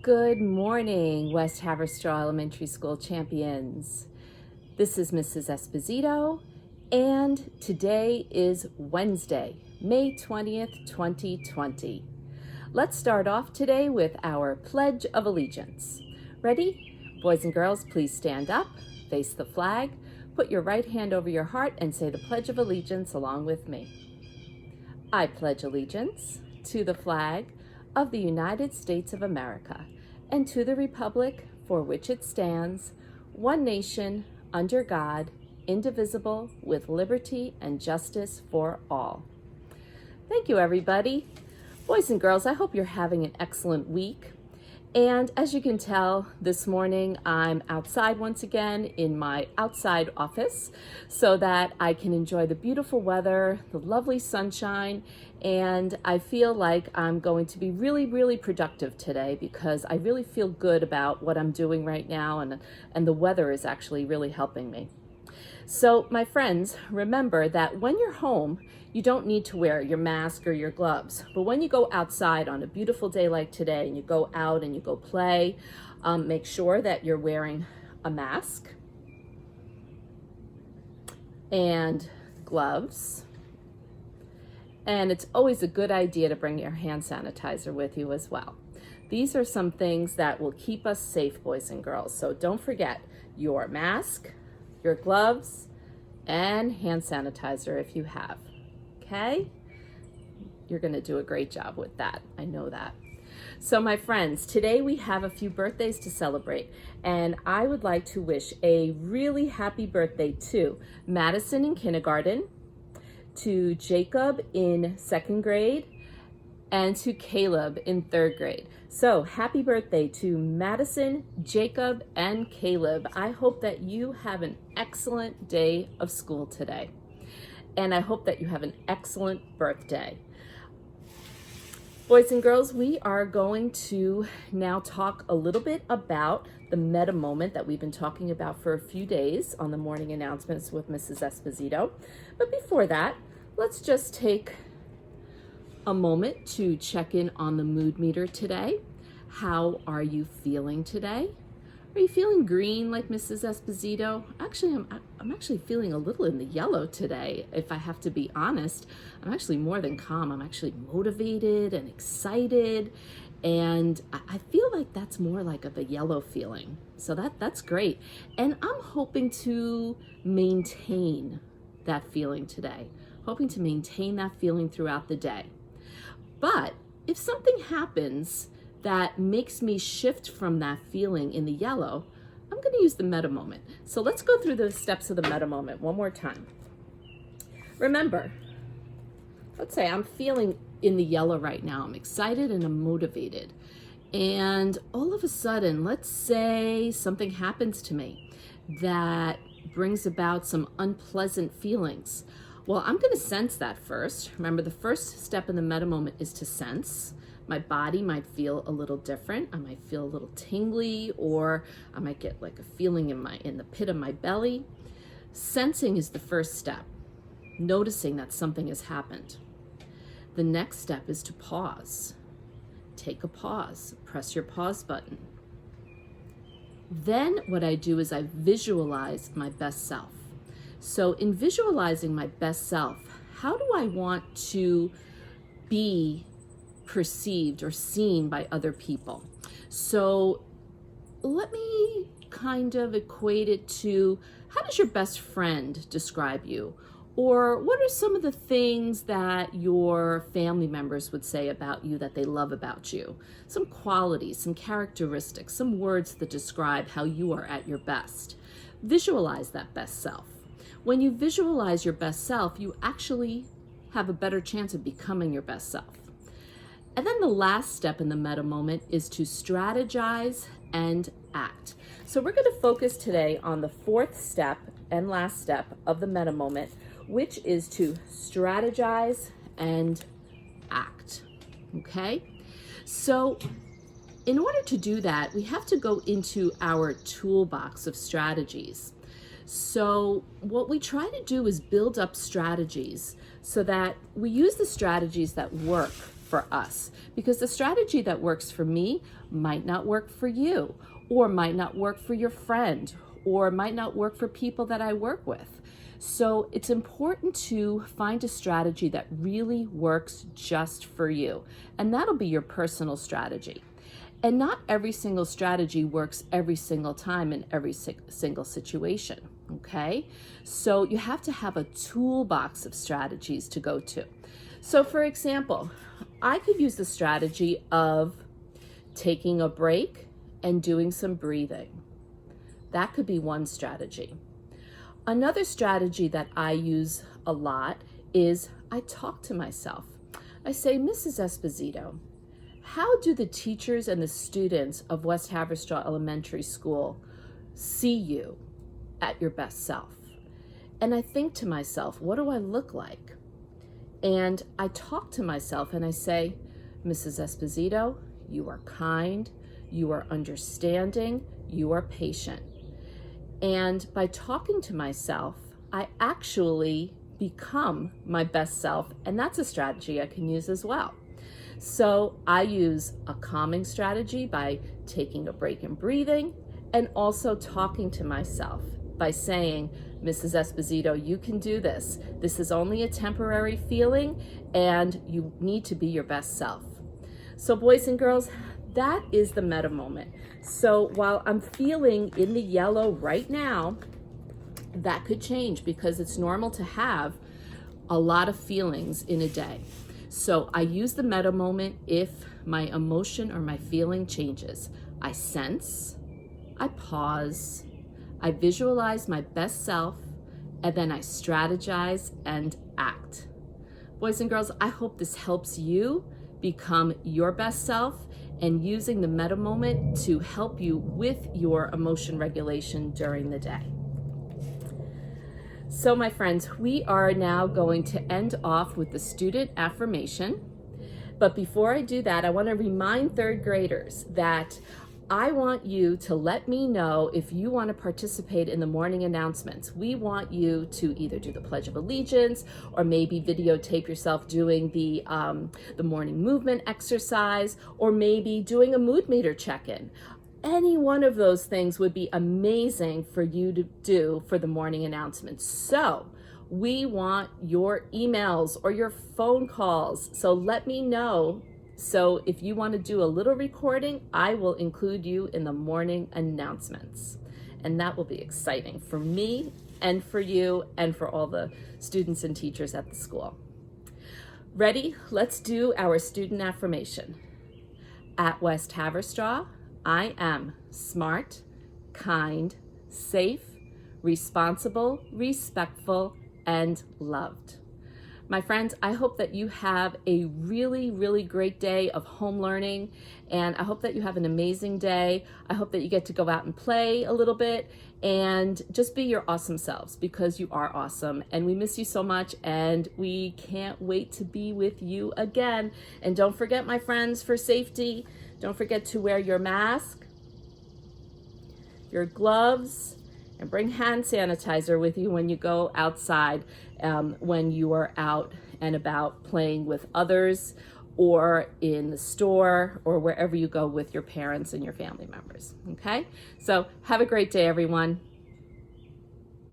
Good morning, West Haverstraw Elementary School champions. This is Mrs. Esposito, and today is Wednesday, May 20th, 2020. Let's start off today with our Pledge of Allegiance. Ready? Boys and girls, please stand up, face the flag, put your right hand over your heart, and say the Pledge of Allegiance along with me. I pledge allegiance to the flag of the United States of America, and to the republic for which it stands, one nation, under God, indivisible, with liberty and justice for all. Thank you, everybody. Boys and girls, I hope you're having an excellent week. And as you can tell, this morning I'm outside once again in my outside office so that I can enjoy the beautiful weather, the lovely sunshine, and I feel like I'm going to be really productive today because I really feel good about what I'm doing right now, and the weather is actually really helping me. So my friends, remember that when you're home, you don't need to wear your mask or your gloves. But when you go outside on a beautiful day like today and you go out and you go play, make sure that you're wearing a mask and gloves. And it's always a good idea to bring your hand sanitizer with you as well. These are some things that will keep us safe, boys and girls. So don't forget your mask, your gloves, and hand sanitizer if you have. Okay? You're going to do a great job with that. I know that. So my friends, today we have a few birthdays to celebrate, and I would like to wish a really happy birthday to Madison in kindergarten, to Jacob in second grade, and to Caleb in third grade. So happy birthday to Madison, Jacob, and Caleb. I hope that you have an excellent day of school today. And I hope that you have an excellent birthday. Boys and girls, we are going to now talk a little bit about the meta moment that we've been talking about for a few days on the morning announcements with Mrs. Esposito. But before that, let's just take a moment to check in on the mood meter today. How are you feeling today? Are you feeling green like Mrs. Esposito? Actually, I'm actually feeling a little in the yellow today. If I have to be honest, I'm actually more than calm. I'm actually motivated and excited, and I feel like that's more like of a yellow feeling. So that's great. And I'm hoping to maintain that feeling today. Hoping to maintain that feeling throughout the day. But if something happens that makes me shift from that feeling in the yellow, I'm going to use the meta moment. So let's go through the steps of the meta moment one more time. Remember, let's say I'm feeling in the yellow right now. I'm excited and I'm motivated. And all of a sudden, let's say something happens to me that brings about some unpleasant feelings. Well, I'm going to sense that first. Remember, the first step in the meta moment is to sense. My body might feel a little different. I might feel a little tingly, or I might get like a feeling in the pit of my belly. Sensing is the first step, noticing that something has happened. The next step is to pause. Take a pause, press your pause button. Then what I do is I visualize my best self. So in visualizing my best self, how do I want to be perceived or seen by other people? So let me kind of equate it to, how does your best friend describe you? Or what are some of the things that your family members would say about you that they love about you? Some qualities, some characteristics, some words that describe how you are at your best. Visualize that best self. When you visualize your best self, you actually have a better chance of becoming your best self. And then the last step in the meta moment is to strategize and act. So we're going to focus today on the fourth step and last step of the meta moment, which is to strategize and act. Okay? So in order to do that, we have to go into our toolbox of strategies. So what we try to do is build up strategies so that we use the strategies that work for us, because the strategy that works for me might not work for you, or might not work for your friend, or might not work for people that I work with. So it's important to find a strategy that really works just for you, and that'll be your personal strategy. And not every single strategy works every single time in every single situation, okay? So you have to have a toolbox of strategies to go to. So for example, I could use the strategy of taking a break and doing some breathing. That could be one strategy. Another strategy that I use a lot is I talk to myself. I say, Mrs. Esposito, how do the teachers and the students of West Haverstraw Elementary School see you at your best self? And I think to myself, what do I look like? And I talk to myself and I say, Mrs. Esposito, you are kind, you are understanding, you are patient. And by talking to myself, I actually become my best self, and that's a strategy I can use as well. So I use a calming strategy by taking a break and breathing, and also talking to myself by saying, Mrs. Esposito, you can do this. This is only a temporary feeling, and you need to be your best self. So boys and girls, that is the meta moment. So while I'm feeling in the yellow right now, that could change because it's normal to have a lot of feelings in a day. So I use the meta moment if my emotion or my feeling changes. I sense, I pause, I visualize my best self, and then I strategize and act. Boys and girls, I hope this helps you become your best self and using the meta moment to help you with your emotion regulation during the day. So my friends, we are now going to end off with the student affirmation. But before I do that, I want to remind third graders that I want you to let me know if you want to participate in the morning announcements. We want you to either do the Pledge of Allegiance or maybe videotape yourself doing the morning movement exercise, or maybe doing a mood meter check-in. Any one of those things would be amazing for you to do for the morning announcements. So we want your emails or your phone calls. So let me know. So if you want to do a little recording, I will include you in the morning announcements. And that will be exciting for me and for you and for all the students and teachers at the school. Ready? Let's do our student affirmation. At West Haverstraw, I am smart, kind, safe, responsible, respectful, and loved. My friends, I hope that you have a really, really great day of home learning, and I hope that you have an amazing day. I hope that you get to go out and play a little bit and just be your awesome selves, because you are awesome, and we miss you so much, and we can't wait to be with you again. And don't forget, my friends, for safety, don't forget to wear your mask, your gloves, and bring hand sanitizer with you when you go outside, when you are out and about playing with others, or in the store, or wherever you go with your parents and your family members. Okay? So have a great day, everyone.